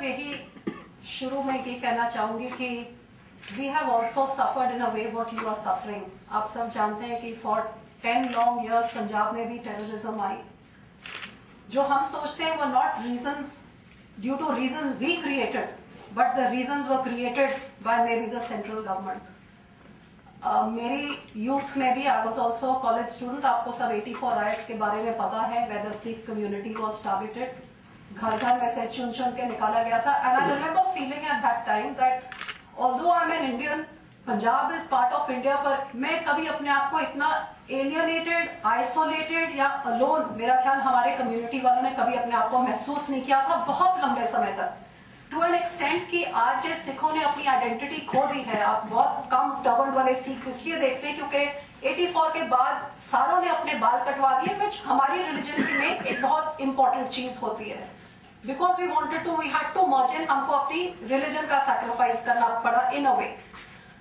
सिर्फ यही शुरू में ये कहना चाहूंगी कि we have also suffered in a way what you are suffering. आप सब जानते हैं कि फॉर 10 लॉन्ग ईयर्स पंजाब में भी टेररिज्म आई। जो हम सोचते हैं वो not reasons due to reasons we created, but the reasons were created by may be the central government. मेरी यूथ में भी I was also college student. आपको सब 84 राइट्स के बारे में पता है, where the Sikh community was targeted, घर घर में से चुन चुन के निकाला गया था। And I remember feeling at that time that although I am an Indian, Punjab is part of India, पर मैं कभी अपने आप को इतना एलियनेटेड, आइसोलेटेड या अलोन, मेरा ख्याल हमारे कम्युनिटी वालों ने कभी अपने आप को महसूस नहीं किया था बहुत लंबे समय तक, टू एन एक्सटेंट कि आज सिखों ने अपनी आइडेंटिटी खो दी है। आप बहुत कम टर्बन वाले सिख इसलिए देखते हैं क्योंकि 84 के बाद सारों ने अपने बाल कटवा दिए, विच हमारी रिलीजन में एक बहुत इंपॉर्टेंट चीज होती है। Because we wanted to, we had to merge in, हमको अपनी रिलीजन का सैक्रिफाइस करना पड़ा इन अ वे।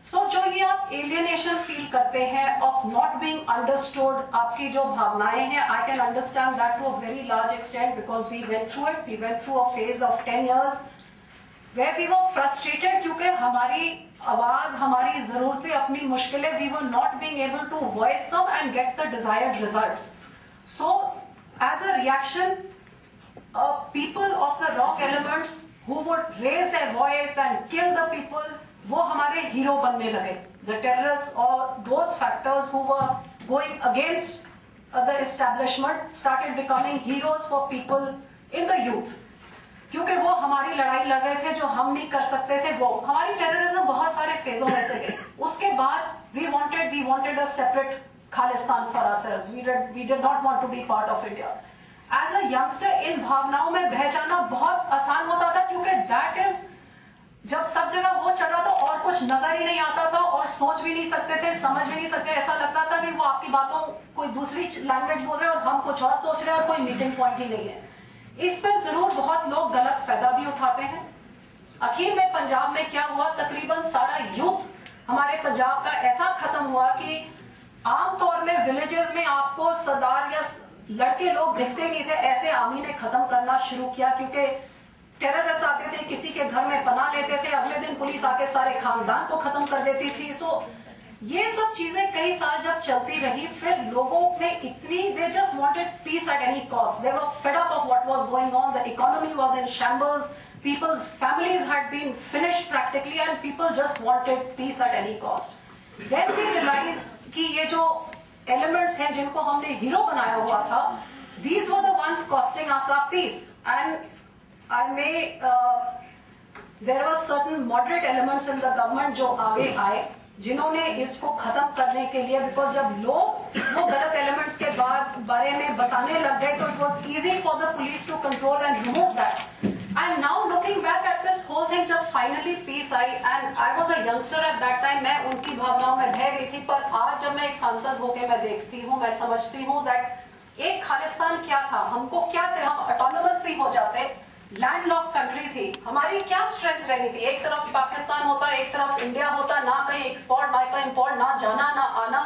सो जो ये आप एलियनेशन फील करते हैं ऑफ नॉट बीइंग अंडरस्टूड, आपकी जो भावनाएं हैं, I can understand that to a very large extent because we went through it. We went through a phase of 10 years where we were frustrated क्योंकि हमारी आवाज, हमारी जरूरतें, अपनी मुश्किलें, we were not being able to voice them and get the desired results. So as a reaction, people of the wrong elements who would raise their voice and kill the people, वो हमारे hero बनने लगे। The terrorists or those factors who were going against the establishment started becoming heroes for people in the youth, क्योंकि वो हमारी लड़ाई लड़ रहे थे जो हम नहीं कर सकते थे। वो हमारी टेररिज्म बहुत सारे फेजों में से गई। उसके बाद we wanted a separate Khalistan for ourselves. We did not want to be part of India. As a youngster इन भावनाओं में बह जाना बहुत आसान होता था क्योंकि that is, जब सब जगह वो चल रहा था और कुछ नजर ही नहीं आता था और सोच भी नहीं सकते थे, समझ भी नहीं सकते, ऐसा लगता था कि वो आपकी बातों कोई दूसरी लैंग्वेज बोल रहे हैं और हम कुछ और सोच रहे हैं और कोई मीटिंग पॉइंट ही नहीं है। इस पर जरूर बहुत लोग गलत फायदा भी उठाते हैं। आखिर में पंजाब में क्या हुआ, तकरीबन सारा यूथ हमारे पंजाब का ऐसा खत्म हुआ कि आमतौर में विलेजेस में आपको सरदार या लड़के लोग दिखते नहीं थे। ऐसे आर्मी ने खत्म करना शुरू किया क्योंकि टेररिस्ट आते थे, किसी के घर में पनाह लेते थे, अगले दिन पुलिस आके सारे खानदान को खत्म कर देती थी। सो ये सब चीजें कई साल जब चलती रही, फिर लोगों ने इतनी, they just wanted peace at any cost. They were fed up of what was going on. The economy was in shambles. People's families had been finished practically, and people just wanted peace at any cost. Then we realized कि ये जो elements हैं जिनको हमने hero बनाया हुआ था, these were the ones costing us our peace. And I may, there were certain moderate elements in the government जो आगे आए, जिन्होंने इसको खत्म करने के लिए, बिकॉज जब लोग वो गलत एलिमेंट्स के बारे में बताने लग गए तो it was easy for the police to control and remove that. And now looking back at this whole thing, जब फाइनली पीस आई, and I was a youngster at that time, मैं उनकी भावनाओं में बह गई थी। पर आज जब मैं एक सांसद होकर मैं देखती हूँ, मैं समझती हूँ दैट एक खालिस्तान क्या था, हमको क्या से हम ऑटोनोमस भी हो जाते, लैंडलॉक कंट्री थी, हमारी क्या स्ट्रेंथ रहनी थी। एक तरफ पाकिस्तान होता, एक तरफ इंडिया होता, ना कहीं एक्सपोर्ट ना कहीं इंपोर्ट, ना जाना ना आना,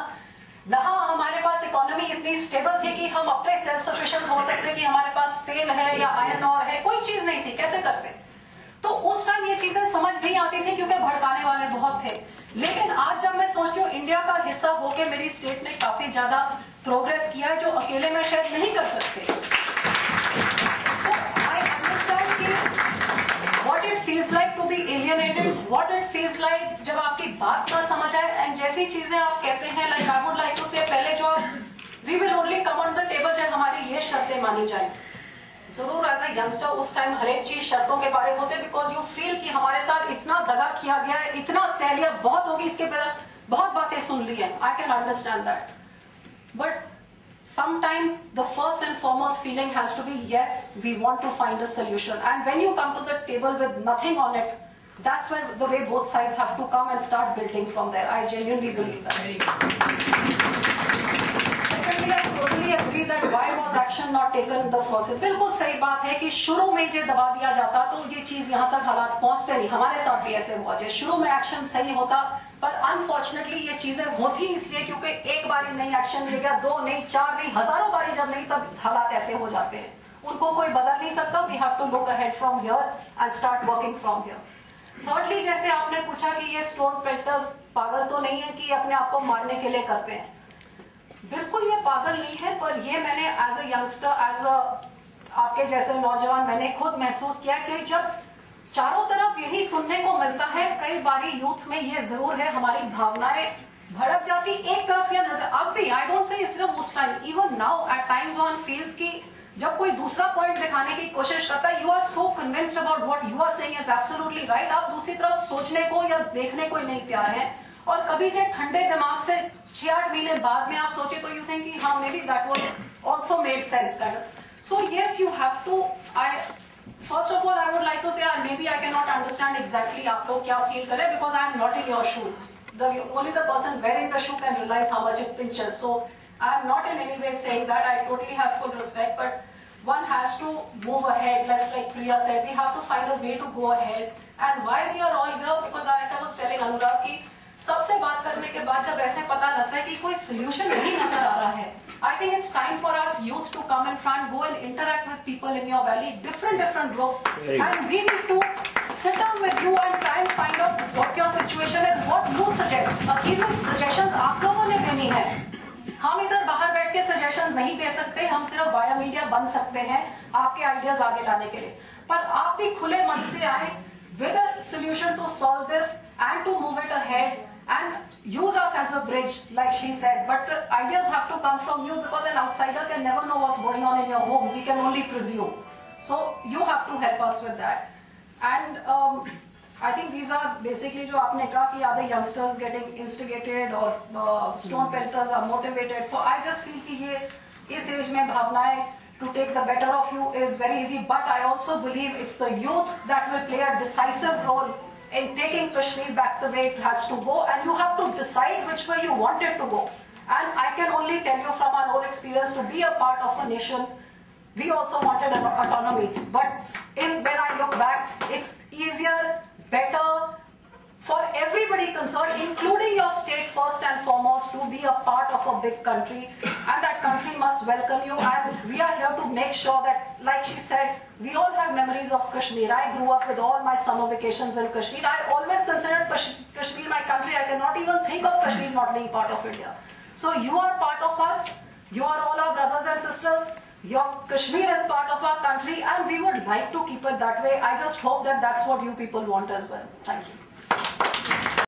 ना हमारे पास इकोनॉमी इतनी स्टेबल थी कि हम अपने सेल्फ सफिशिएंट हो सकते कि हमारे पास तेल है या आयरन ऑर है, कोई चीज नहीं थी, कैसे करते। तो उस टाइम ये चीजें समझ नहीं आती थी क्योंकि भड़काने वाले बहुत थे। लेकिन आज जब मैं सोचती हूँ इंडिया का हिस्सा होकर मेरी स्टेट ने काफी ज्यादा प्रोग्रेस किया है जो अकेले में शायद नहीं कर सकते। What it feels like to be alienated, what it feels like जब आपकी बात ना समझ आए, एंड जैसी चीजें आप कहते हैं, like I would like to say, पहले जो we will only come on the table जब हमारी ये शर्तें मानी जाए। जरूर एज अ यंगस्टर उस टाइम हर एक चीज शर्तों के बारे होते, बिकॉज यू फील कि हमारे साथ इतना दगा किया गया है, इतना सह लिया, बहुत होगी, इसके पहले बहुत बातें सुन ली है। आई can understand that, but sometimes the first and foremost feeling has to be, yes, we want to find a solution. And when you come to the table with nothing on it, that's when the way both sides have to come and start building from there. I genuinely believe that. Secondly, I totally agree that why was action not taken in the first? बिल्कुल सही बात है कि शुरू में ये दबा दिया जाता तो ये चीज यहाँ तक हालात पहुँचते नहीं। हमारे साथ भी ऐसे हुआ, जो शुरू में एक्शन सही होता, पर अनफॉर्चुनेटली ये चीजें होती इसलिए क्योंकि एक बार ही नहीं एक्शन लिया गया, 2 नहीं, 4 नहीं, हजारों बारी जब नहीं, तब हालात ऐसे हो जाते हैं। उनको कोई बदल नहीं सकता. We have to look ahead from here and start working from here. Thirdly, जैसे आपने पूछा कि ये स्टोन पेल्टर्स पागल तो नहीं है कि अपने आप को मारने के लिए करते हैं. बिल्कुल ये पागल नहीं है, पर ये मैंने as a youngster, as a आपके जैसे नौजवान मैंने खुद महसूस किया कि जब चारों तरफ यही सुनने को मिलता है, कई बारी यूथ में ये जरूर है, हमारी भावनाएं भड़क जाती एक तरफ या नजर. अब भी आई डोंट से सिर्फ उस time, even now at times one feels की जब कोई दूसरा पॉइंट दिखाने की कोशिश करता है, you are so convinced about what you are saying is absolutely right, आप दूसरी तरफ सोचने को या देखने को ही नहीं तैयार है. और कभी जो ठंडे दिमाग से 6-8 महीने बाद में आप सोचे तो यू थिंक कि हाँ maybe that was also made sense kind of. So yes, you have to, I first of all I would like to say maybe I can not understand exactly आप लोग क्या feel करें, because I am not in your shoes. Only the person wearing the shoe can realize how much it pinches. So I am not in any way saying that. I totally have full respect, but one has to move ahead. Like Priya said, we have to find a way to go ahead. And why we are all here? Because I was telling Anurag कि सबसे बात करने के बाद जब ऐसे पता लगता है कि कोई solution नहीं नजर आ रहा है, I think it's time for us youth to come in front, go and interact with people in your valley, different groups, and we need to sit down with you and try and find out what your situation is, what you suggest. Give me suggestions आप लोगों ने देनी है. हम इधर बाहर बैठ के suggestions नहीं दे सकते, हम सिर्फ वाया मीडिया बन सकते हैं आपके आइडियाज आगे लाने के लिए. पर आप भी खुले मन से आए with a solution to solve this and to move it ahead and use us as a bridge, like she said. But the ideas have to come from you, because an outsider can never know what's going on in your home. We can only presume. So you have to help us with that. And I think these are basically जो आपने कहा कि are the youngsters getting instigated or stone pelters are motivated. So I just feel कि ये इस as में भावनाएं to take the better of you is very easy. But I also believe it's the youth that will play a decisive role in taking Kashmir back the way it has to go. And you have to decide which way you want it to go. And I can only tell you from our own experience, to be a part of a nation, we also wanted an autonomy. But when I look back, it's easier, better for everybody concerned, including your state first and foremost, to be a part of a big country, and that country must welcome you. And we are here to make sure that, like she said, we all have memories of Kashmir. I grew up with all my summer vacations in Kashmir. I always considered Kashmir my country. I cannot even think of Kashmir not being part of India. So you are part of us. You are all our brothers and sisters. Your Kashmir is part of our country, and we would like to keep it that way. I just hope that that's what you people want as well. Thank you.